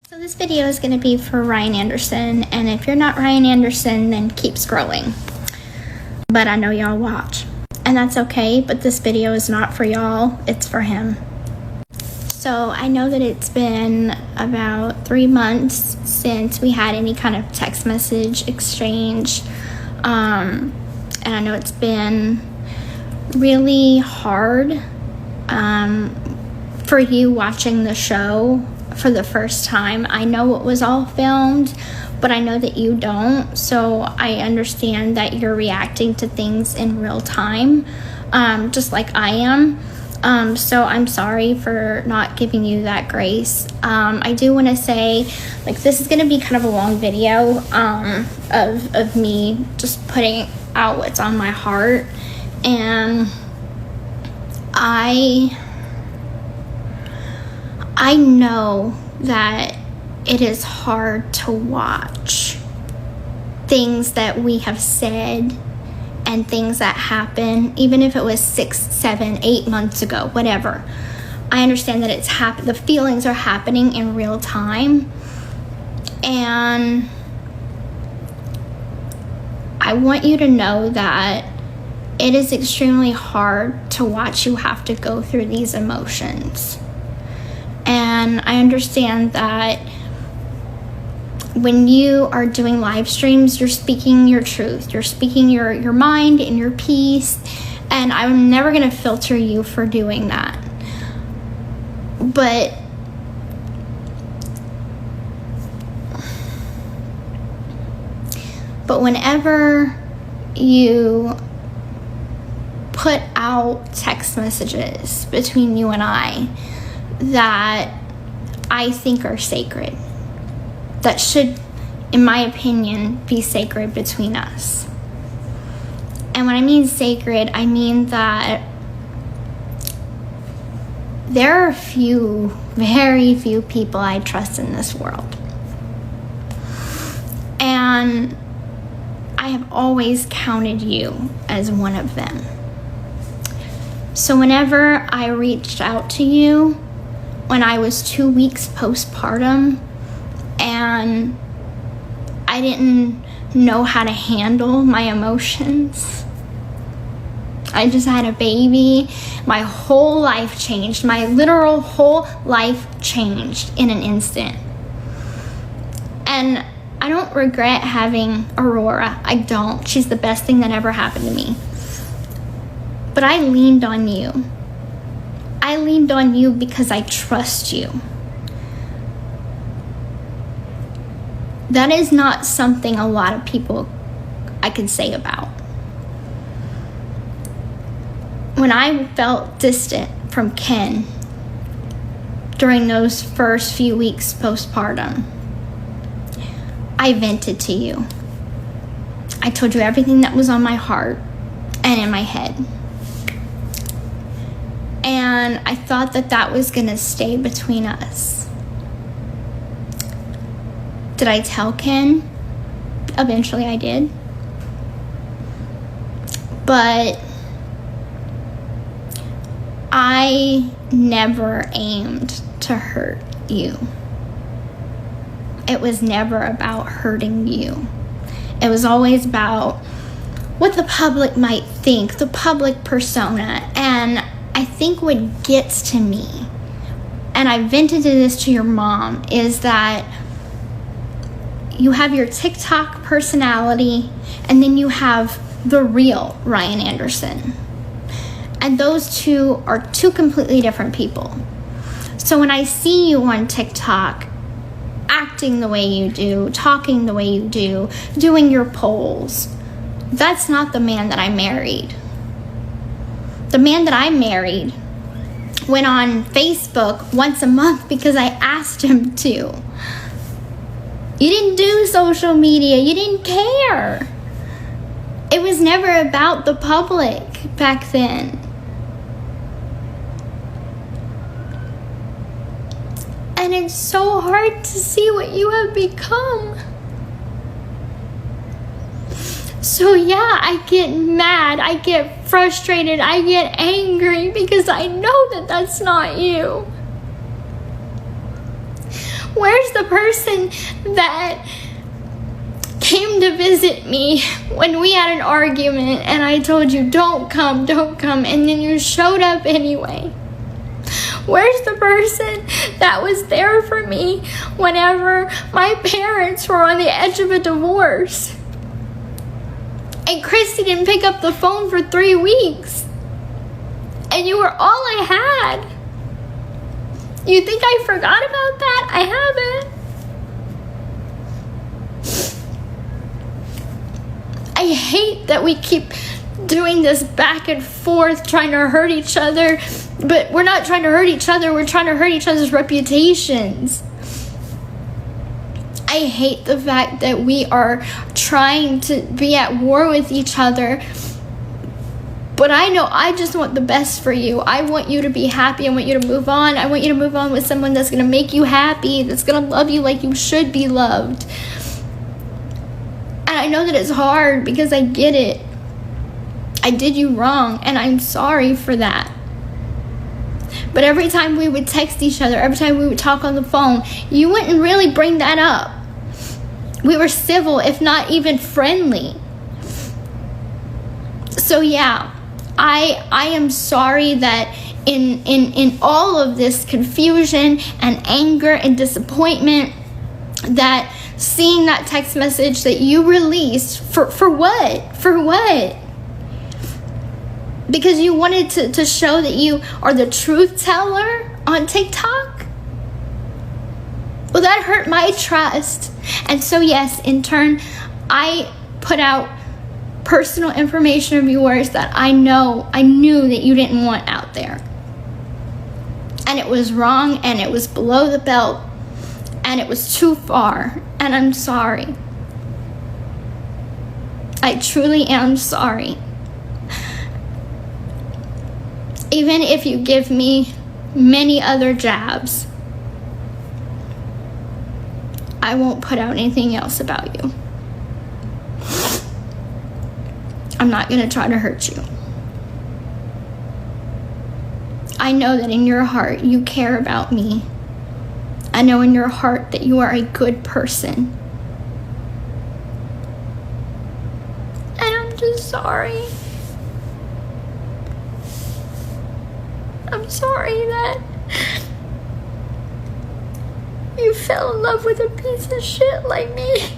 So this video is going to be for Ryan Anderson, and if you're not Ryan Anderson, then keep scrolling. But I know y'all watch, and that's okay, but this video is not for y'all, it's for him. So I know that it's been about 3 months since we had any kind of text message exchange, and I know it's been really hard for you watching the show for the first time. I know it was all filmed, but I know that you don't, so I understand that you're reacting to things in real time, just like I am. So I'm sorry for not giving you that grace. I do want to say, like, this is going to be kind of a long video of me just putting out what's on my heart, and I know that it is hard to watch things that we have said and things that happen, even if it was 6, 7, 8 months ago, whatever. I understand that it's the feelings are happening in real time, and I want you to know that it is extremely hard to watch you have to go through these emotions. And I understand that when you are doing live streams, you're speaking your truth. You're speaking your mind and your peace. And I'm never going to filter you for doing that. But whenever you put out text messages between you and I that I think are sacred, that should, in my opinion, be sacred between us. And when I mean sacred, I mean that there are very few people I trust in this world. And I have always counted you as one of them. So whenever I reached out to you when I was 2 weeks postpartum and I didn't know how to handle my emotions, I just had a baby, my whole life changed. My literal whole life changed in an instant. And I don't regret having Aurora. I don't. She's the best thing that ever happened to me. But I leaned on you. I leaned on you because I trust you. That is not something a lot of people I can say about. When I felt distant from Ken during those first few weeks postpartum, I vented to you. I told you everything that was on my heart and in my head. And I thought that that was going to stay between us. Did I tell Ken? Eventually I did. But I never aimed to hurt you. It was never about hurting you. It was always about what the public might think, the public persona. And I think what gets to me, and I vented this to your mom, is that you have your TikTok personality and then you have the real Ryan Anderson. And those two are two completely different people. So when I see you on TikTok acting the way you do, talking the way you do, doing your polls, that's not the man that I married. The man that I married went on Facebook once a month because I asked him to. You didn't do social media. You didn't care. It was never about the public back then. And it's so hard to see what you have become. So yeah, I get mad, I get frustrated, I get angry because I know that that's not you. Where's the person that came to visit me when we had an argument and I told you, don't come, and then you showed up anyway? Where's the person that was there for me whenever my parents were on the edge of a divorce? And Christy didn't pick up the phone for 3 weeks. And you were all I had. You think I forgot about that? I haven't. I hate that we keep doing this back and forth, trying to hurt each other. But we're not trying to hurt each other. We're trying to hurt each other's reputations. I hate the fact that we are trying to be at war with each other. But I know I just want the best for you. I want you to be happy. I want you to move on. I want you to move on with someone that's going to make you happy, that's going to love you like you should be loved. And I know that it's hard because I get it. I did you wrong, and I'm sorry for that. But every time we would text each other, every time we would talk on the phone, you wouldn't really bring that up. We were civil, if not even friendly. So yeah, I am sorry that in all of this confusion and anger and disappointment, that seeing that text message that you released, for what? For what? Because you wanted to show that you are the truth teller on TikTok? Well, that hurt my trust. And so yes, in turn, I put out personal information of yours that I knew that you didn't want out there. And it was wrong, and it was below the belt, and it was too far, and I'm sorry. I truly am sorry. Even if you give me many other jabs, I won't put out anything else about you. I'm not going to try to hurt you. I know that in your heart you care about me. I know in your heart that you are a good person. And I'm just sorry. I'm sorry that you fell in love with a piece of shit like me.